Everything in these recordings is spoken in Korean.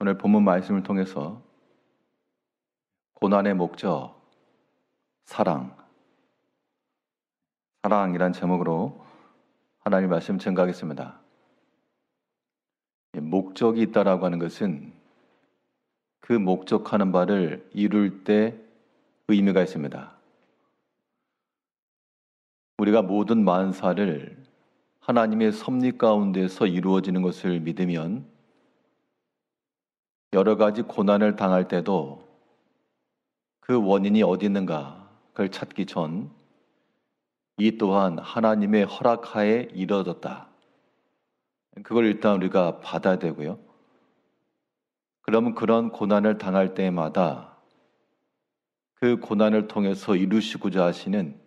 오늘 본문 말씀을 통해서 고난의 목적, 사랑이란 제목으로 하나님 말씀 증거하겠습니다. 목적이 있다라고 하는 것은 그 목적하는 바를 이룰 때 의미가 있습니다. 우리가 모든 만사를 하나님의 섭리 가운데서 이루어지는 것을 믿으면 여러 가지 고난을 당할 때도 그 원인이 어디 있는가 그걸 찾기 전 이 또한 하나님의 허락하에 이루어졌다. 그걸 일단 우리가 받아야 되고요. 그러면 그런 고난을 당할 때마다 그 고난을 통해서 이루시고자 하시는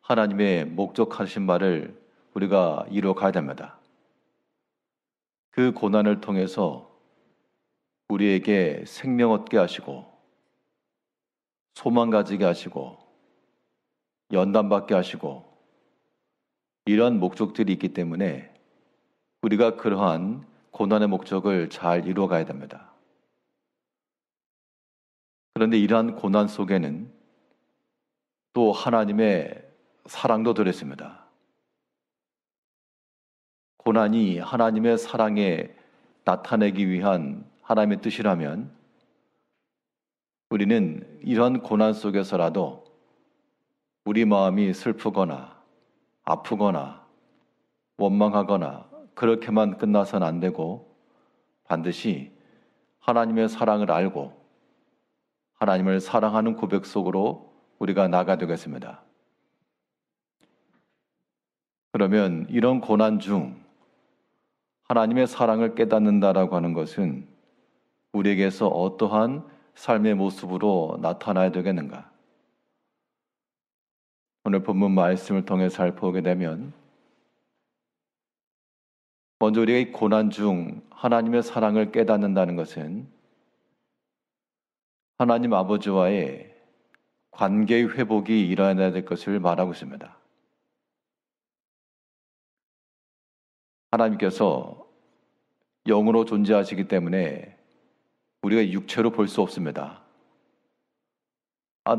하나님의 목적하신 바를 우리가 이루어 가야 됩니다. 그 고난을 통해서 우리에게 생명 얻게 하시고 소망 가지게 하시고 연단받게 하시고 이러한 목적들이 있기 때문에 우리가 그러한 고난의 목적을 잘 이루어 가야 됩니다. 그런데 이러한 고난 속에는 또 하나님의 사랑도 들어있습니다. 고난이 하나님의 사랑에 나타내기 위한 하나님의 뜻이라면 우리는 이런 고난 속에서라도 우리 마음이 슬프거나 아프거나 원망하거나 그렇게만 끝나서는 안 되고 반드시 하나님의 사랑을 알고 하나님을 사랑하는 고백 속으로 우리가 나아가야 되겠습니다. 그러면 이런 고난 중 하나님의 사랑을 깨닫는다라고 하는 것은 우리에게서 어떠한 삶의 모습으로 나타나야 되겠는가? 오늘 본문 말씀을 통해 살펴보게 되면 먼저 우리가 이 고난 중 하나님의 사랑을 깨닫는다는 것은 하나님 아버지와의 관계의 회복이 일어나야 될 것을 말하고 있습니다. 하나님께서 영으로 존재하시기 때문에 우리가 육체로 볼 수 없습니다.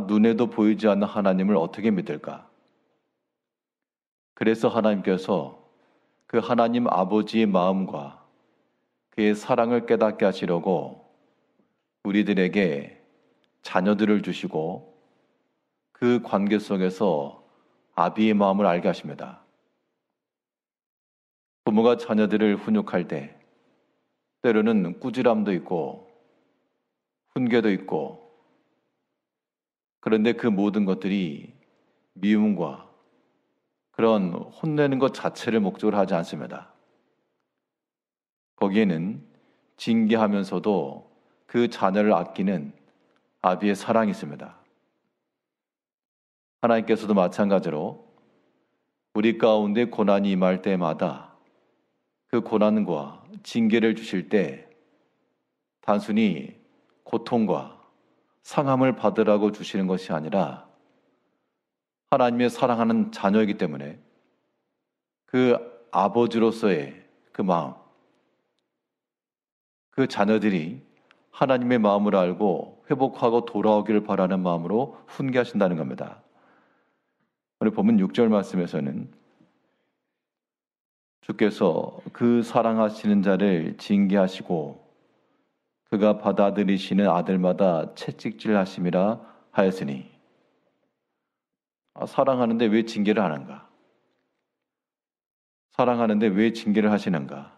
눈에도 보이지 않는 하나님을 어떻게 믿을까? 그래서 하나님께서 그 하나님 아버지의 마음과 그의 사랑을 깨닫게 하시려고 우리들에게 자녀들을 주시고 그 관계 속에서 아비의 마음을 알게 하십니다. 부모가 자녀들을 훈육할 때 때로는 꾸지람도 있고 훈계도 있고 그런데 그 모든 것들이 미움과 그런 혼내는 것 자체를 목적으로 하지 않습니다. 거기에는 징계하면서도 그 자녀를 아끼는 아비의 사랑이 있습니다. 하나님께서도 마찬가지로 우리 가운데 고난이 임할 때마다 그 고난과 징계를 주실 때 단순히 고통과 상함을 받으라고 주시는 것이 아니라 하나님의 사랑하는 자녀이기 때문에 그 아버지로서의 그 마음, 그 자녀들이 하나님의 마음을 알고 회복하고 돌아오기를 바라는 마음으로 훈계하신다는 겁니다. 오늘 보면 6절 말씀에서는 주께서 그 사랑하시는 자를 징계하시고 그가 받아들이시는 아들마다 채찍질 하심이라 하였으니 사랑하는데 왜 징계를 하는가? 사랑하는데 왜 징계를 하시는가?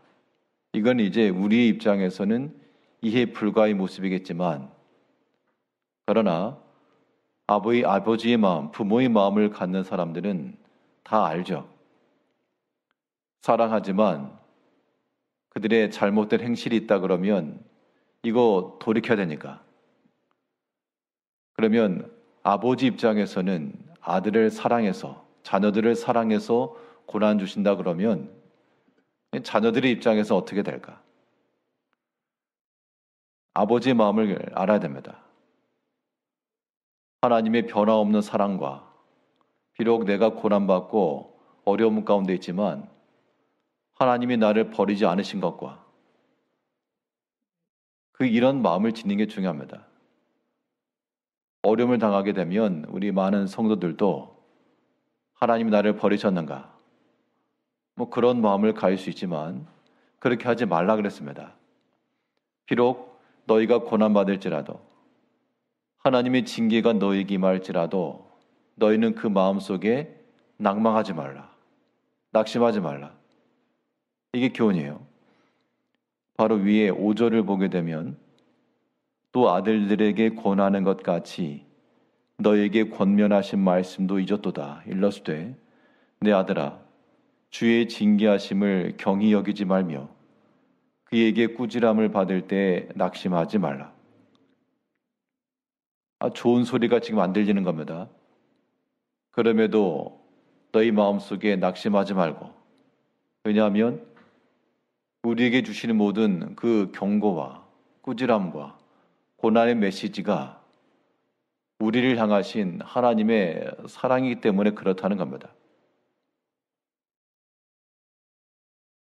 이건 이제 우리의 입장에서는 이해 불가의 모습이겠지만 그러나 아버지의 마음, 부모의 마음을 갖는 사람들은 다 알죠. 사랑하지만 그들의 잘못된 행실이 있다 그러면 이거 돌이켜야 되니까. 그러면 아버지 입장에서는 아들을 사랑해서 자녀들을 사랑해서 고난 주신다 그러면 자녀들의 입장에서 어떻게 될까? 아버지의 마음을 알아야 됩니다. 하나님의 변화없는 사랑과 비록 내가 고난받고 어려움 가운데 있지만 하나님이 나를 버리지 않으신 것과 이런 마음을 짓는 게 중요합니다. 어려움을 당하게 되면 우리 많은 성도들도 하나님이 나를 버리셨는가? 그런 마음을 가질 수 있지만 그렇게 하지 말라 그랬습니다. 비록 너희가 고난받을지라도 하나님의 징계가 너희에게 임할지라도 너희는 그 마음속에 낭망하지 말라. 낙심하지 말라. 이게 교훈이에요. 바로 위에 5절을 보게 되면 또 아들들에게 권하는 것 같이 너에게 권면하신 말씀도 잊었도다. 일러스되 내 아들아 주의 징계하심을 경히 여기지 말며 그에게 꾸지람을 받을 때 낙심하지 말라. 좋은 소리가 지금 안 들리는 겁니다. 그럼에도 너희 마음속에 낙심하지 말고, 왜냐하면 우리에게 주시는 모든 그 경고와 꾸지람과 고난의 메시지가 우리를 향하신 하나님의 사랑이기 때문에 그렇다는 겁니다.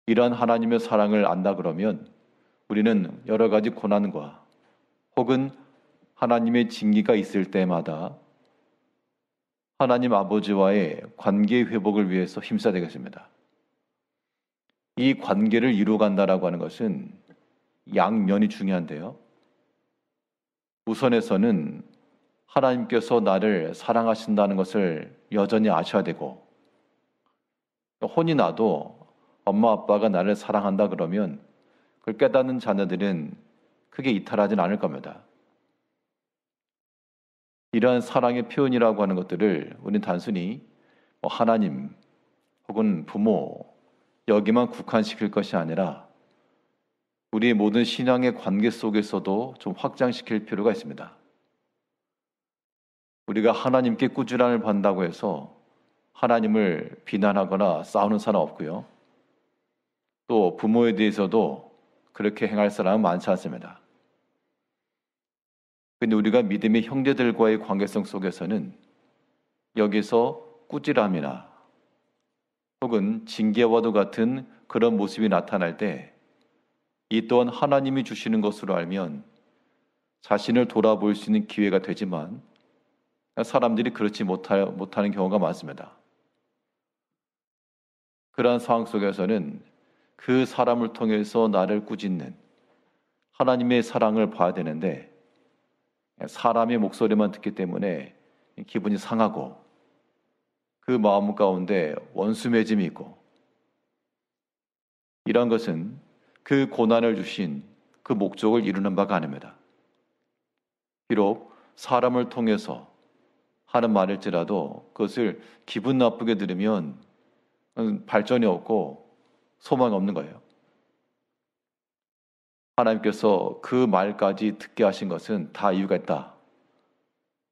이러한 하나님의 사랑을 안다 그러면 우리는 여러 가지 고난과 혹은 하나님의 징계가 있을 때마다 하나님 아버지와의 관계 회복을 위해서 힘써야 되겠습니다. 이 관계를 이루어간다라고 하는 것은 양면이 중요한데요. 우선에서는 하나님께서 나를 사랑하신다는 것을 여전히 아셔야 되고, 혼이 나도 엄마 아빠가 나를 사랑한다 그러면 그걸 깨닫는 자녀들은 크게 이탈하진 않을 겁니다. 이러한 사랑의 표현이라고 하는 것들을 우리는 단순히 하나님 혹은 부모 여기만 국한시킬 것이 아니라 우리의 모든 신앙의 관계 속에서도 좀 확장시킬 필요가 있습니다. 우리가 하나님께 꾸지람을 받는다고 해서 하나님을 비난하거나 싸우는 사람 없고요. 또 부모에 대해서도 그렇게 행할 사람은 많지 않습니다. 근데 우리가 믿음의 형제들과의 관계성 속에서는 여기서 꾸지람이나 혹은 징계와도 같은 그런 모습이 나타날 때 이 또한 하나님이 주시는 것으로 알면 자신을 돌아볼 수 있는 기회가 되지만 사람들이 그렇지 못하는 경우가 많습니다. 그러한 상황 속에서는 그 사람을 통해서 나를 꾸짖는 하나님의 사랑을 봐야 되는데 사람의 목소리만 듣기 때문에 기분이 상하고 그 마음 가운데 원수맺음이 있고, 이런 것은 그 고난을 주신 그 목적을 이루는 바가 아닙니다. 비록 사람을 통해서 하는 말일지라도 그것을 기분 나쁘게 들으면 발전이 없고 소망이 없는 거예요. 하나님께서 그 말까지 듣게 하신 것은 다 이유가 있다.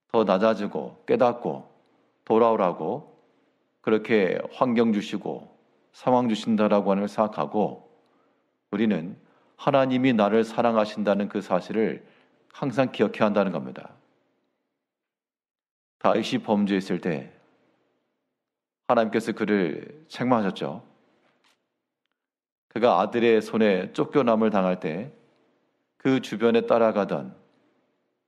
더 낮아지고 깨닫고 돌아오라고 그렇게 환경 주시고 상황 주신다라고 하는 걸 생각하고 우리는 하나님이 나를 사랑하신다는 그 사실을 항상 기억해야 한다는 겁니다. 다윗이 범죄했을 때 하나님께서 그를 책망하셨죠. 그가 아들의 손에 쫓겨남을 당할 때 그 주변에 따라가던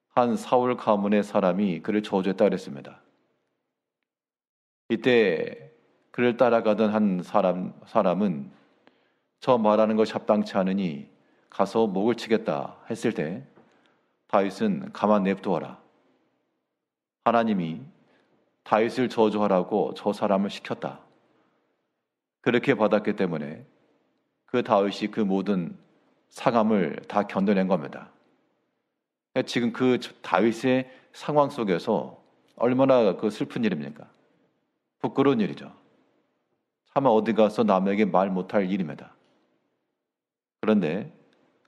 한 사울 가문의 사람이 그를 저주했다 그랬습니다. 이때 그를 따라가던 한 사람은 저 말하는 것이 합당치 않으니 가서 목을 치겠다 했을 때 다윗은 가만 냅두어라. 하나님이 다윗을 저주하라고 저 사람을 시켰다. 그렇게 받았기 때문에 그 다윗이 그 모든 상함을 다 견뎌낸 겁니다. 지금 그 다윗의 상황 속에서 얼마나 그 슬픈 일입니까? 부끄러운 일이죠. 차마 어디 가서 남에게 말 못할 일입니다. 그런데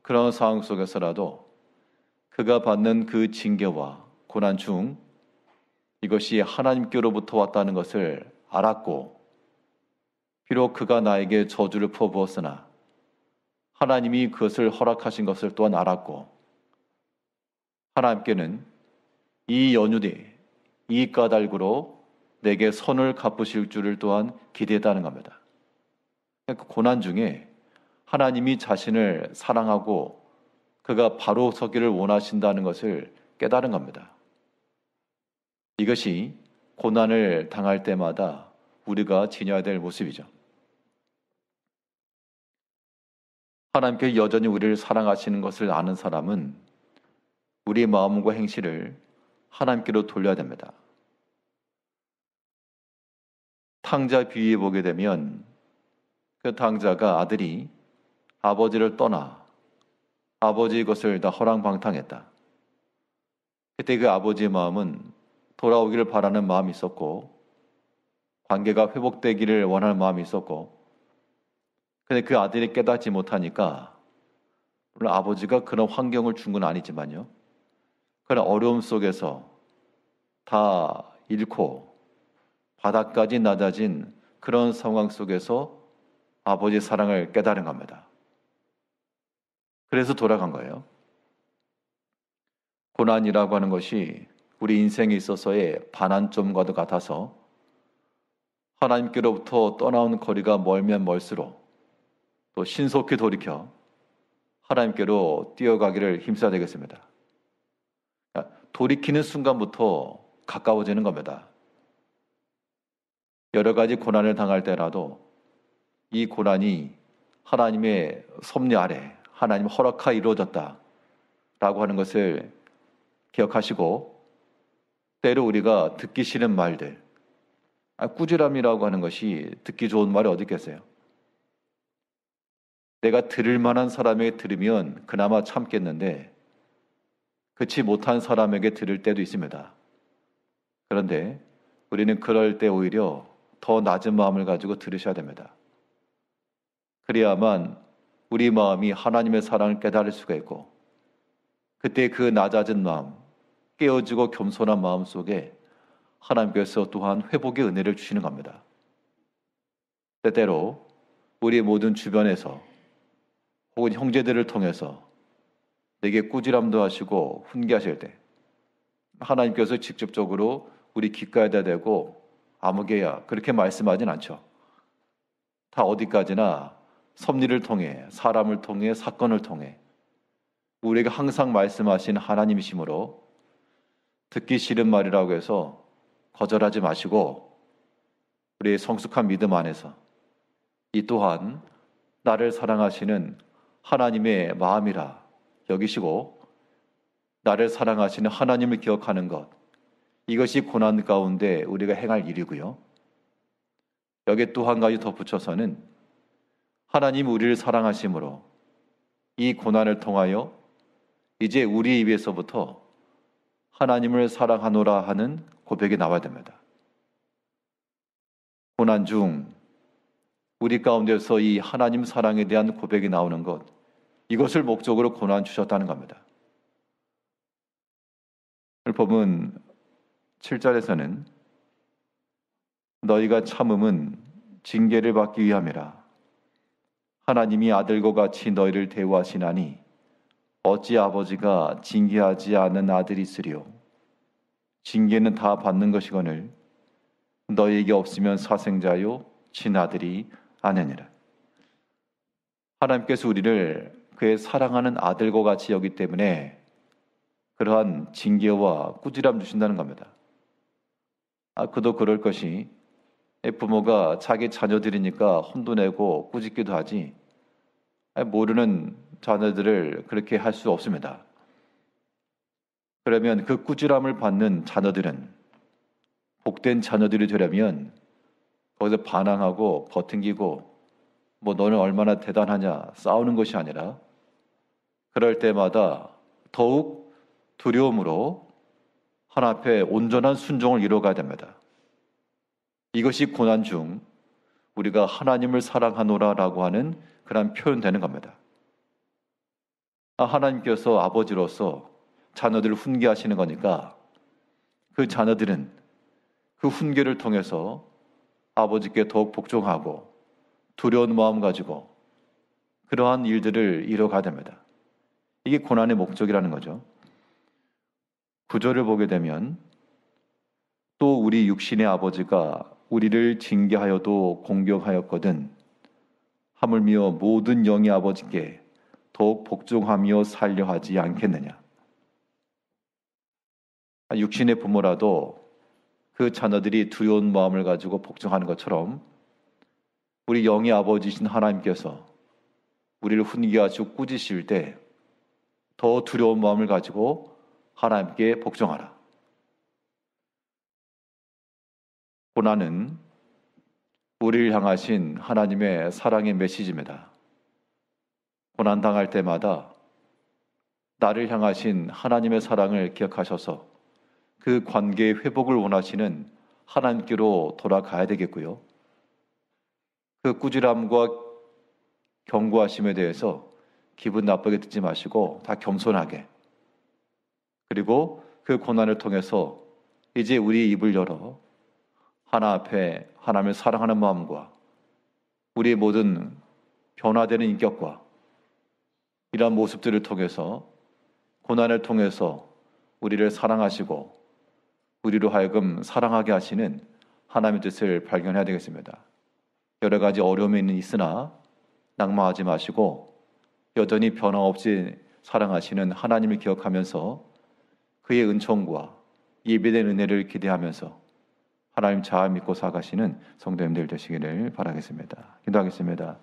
그런 상황 속에서라도 그가 받는 그 징계와 고난 중 이것이 하나님께로부터 왔다는 것을 알았고, 비록 그가 나에게 저주를 퍼부었으나 하나님이 그것을 허락하신 것을 또한 알았고, 하나님께는 이 연유대, 이 까닭으로 내게 선을 갚으실 줄을 또한 기대했다는 겁니다. 그 고난 중에 하나님이 자신을 사랑하고 그가 바로 서기를 원하신다는 것을 깨달은 겁니다. 이것이 고난을 당할 때마다 우리가 지녀야 될 모습이죠. 하나님께 여전히 우리를 사랑하시는 것을 아는 사람은 우리의 마음과 행실을 하나님께로 돌려야 됩니다. 탕자 비유에 보게 되면 그 탕자가 아들이 아버지를 떠나 아버지의 것을 다 허랑방탕했다. 그때 그 아버지의 마음은 돌아오기를 바라는 마음이 있었고 관계가 회복되기를 원하는 마음이 있었고, 근데 그 아들이 깨닫지 못하니까, 물론 아버지가 그런 환경을 준 건 아니지만요, 그런 어려움 속에서 다 잃고 바닥까지 낮아진 그런 상황 속에서 아버지의 사랑을 깨달은 겁니다. 그래서 돌아간 거예요. 고난이라고 하는 것이 우리 인생에 있어서의 반환점과도 같아서 하나님께로부터 떠나온 거리가 멀면 멀수록 또 신속히 돌이켜 하나님께로 뛰어가기를 힘써야 되겠습니다. 돌이키는 순간부터 가까워지는 겁니다. 여러 가지 고난을 당할 때라도 이 고난이 하나님의 섭리 아래 하나님 허락하 이루어졌다라고 하는 것을 기억하시고, 때로 우리가 듣기 싫은 말들, 꾸지람이라고 하는 것이 듣기 좋은 말이 어디 있겠어요? 내가 들을 만한 사람에게 들으면 그나마 참겠는데 그렇지 못한 사람에게 들을 때도 있습니다. 그런데 우리는 그럴 때 오히려 더 낮은 마음을 가지고 들으셔야 됩니다. 그래야만 우리 마음이 하나님의 사랑을 깨달을 수가 있고, 그때 그 낮아진 마음, 깨어지고 겸손한 마음 속에 하나님께서 또한 회복의 은혜를 주시는 겁니다. 때때로 우리 모든 주변에서 혹은 형제들을 통해서 내게 꾸지람도 하시고 훈계하실 때 하나님께서 직접적으로 우리 귓가에다 대고 아무개야 그렇게 말씀하진 않죠. 다 어디까지나 섭리를 통해, 사람을 통해, 사건을 통해 우리에게 항상 말씀하신 하나님이시므로 듣기 싫은 말이라고 해서 거절하지 마시고 우리의 성숙한 믿음 안에서 이 또한 나를 사랑하시는 하나님의 마음이라 여기시고 나를 사랑하시는 하나님을 기억하는 것, 이것이 고난 가운데 우리가 행할 일이고요. 여기에 또 한 가지 덧붙여서는 하나님 우리를 사랑하심으로 이 고난을 통하여 이제 우리 입에서부터 하나님을 사랑하노라 하는 고백이 나와야 됩니다. 고난 중 우리 가운데서 이 하나님 사랑에 대한 고백이 나오는 것, 이것을 목적으로 고난 주셨다는 겁니다. 오늘 본문 7절에서는 너희가 참음은 징계를 받기 위함이라. 하나님이 아들과 같이 너희를 대우하시나니 어찌 아버지가 징계하지 않은 아들이 있으리요. 징계는 다 받는 것이거늘 너희에게 없으면 사생자요 친아들이 아니니라. 하나님께서 우리를 그의 사랑하는 아들과 같이 여기기 때문에 그러한 징계와 꾸지람 주신다는 겁니다. 그도 그럴 것이, 부모가 자기 자녀들이니까 혼도 내고 꾸짖기도 하지 모르는 자녀들을 그렇게 할 수 없습니다. 그러면 그 꾸지람을 받는 자녀들은 복된 자녀들이 되려면 거기서 반항하고 버팅기고 너는 얼마나 대단하냐 싸우는 것이 아니라 그럴 때마다 더욱 두려움으로 하나님 앞에 온전한 순종을 이루어가야 됩니다. 이것이 고난 중 우리가 하나님을 사랑하노라라고 하는 그런 표현되는 겁니다. 하나님께서 아버지로서 자녀들을 훈계하시는 거니까 그 자녀들은 그 훈계를 통해서 아버지께 더욱 복종하고 두려운 마음 가지고 그러한 일들을 이뤄가야 됩니다. 이게 고난의 목적이라는 거죠. 9절을 보게 되면 또 우리 육신의 아버지가 우리를 징계하여도 공경하였거든 하물며 모든 영의 아버지께 더욱 복종하며 살려 하지 않겠느냐. 육신의 부모라도 그 자녀들이 두려운 마음을 가지고 복종하는 것처럼 우리 영의 아버지신 하나님께서 우리를 훈계하시고 꾸짖으실 때 더 두려운 마음을 가지고 하나님께 복종하라. 고난은 우리를 향하신 하나님의 사랑의 메시지입니다. 고난당할 때마다 나를 향하신 하나님의 사랑을 기억하셔서 그 관계의 회복을 원하시는 하나님께로 돌아가야 되겠고요. 그 꾸지람과 경고하심에 대해서 기분 나쁘게 듣지 마시고 다 겸손하게, 그리고 그 고난을 통해서 이제 우리 입을 열어 하나 앞에 하나님을 사랑하는 마음과 우리의 모든 변화되는 인격과 이러한 모습들을 통해서 고난을 통해서 우리를 사랑하시고 우리로 하여금 사랑하게 하시는 하나님의 뜻을 발견해야 되겠습니다. 여러 가지 어려움이 있으나 낙마하지 마시고 여전히 변함없이 사랑하시는 하나님을 기억하면서 그의 은총과 예비된 은혜를 기대하면서 하나님 잘 믿고 살아가시는 성도님들 되시기를 바라겠습니다. 기도하겠습니다.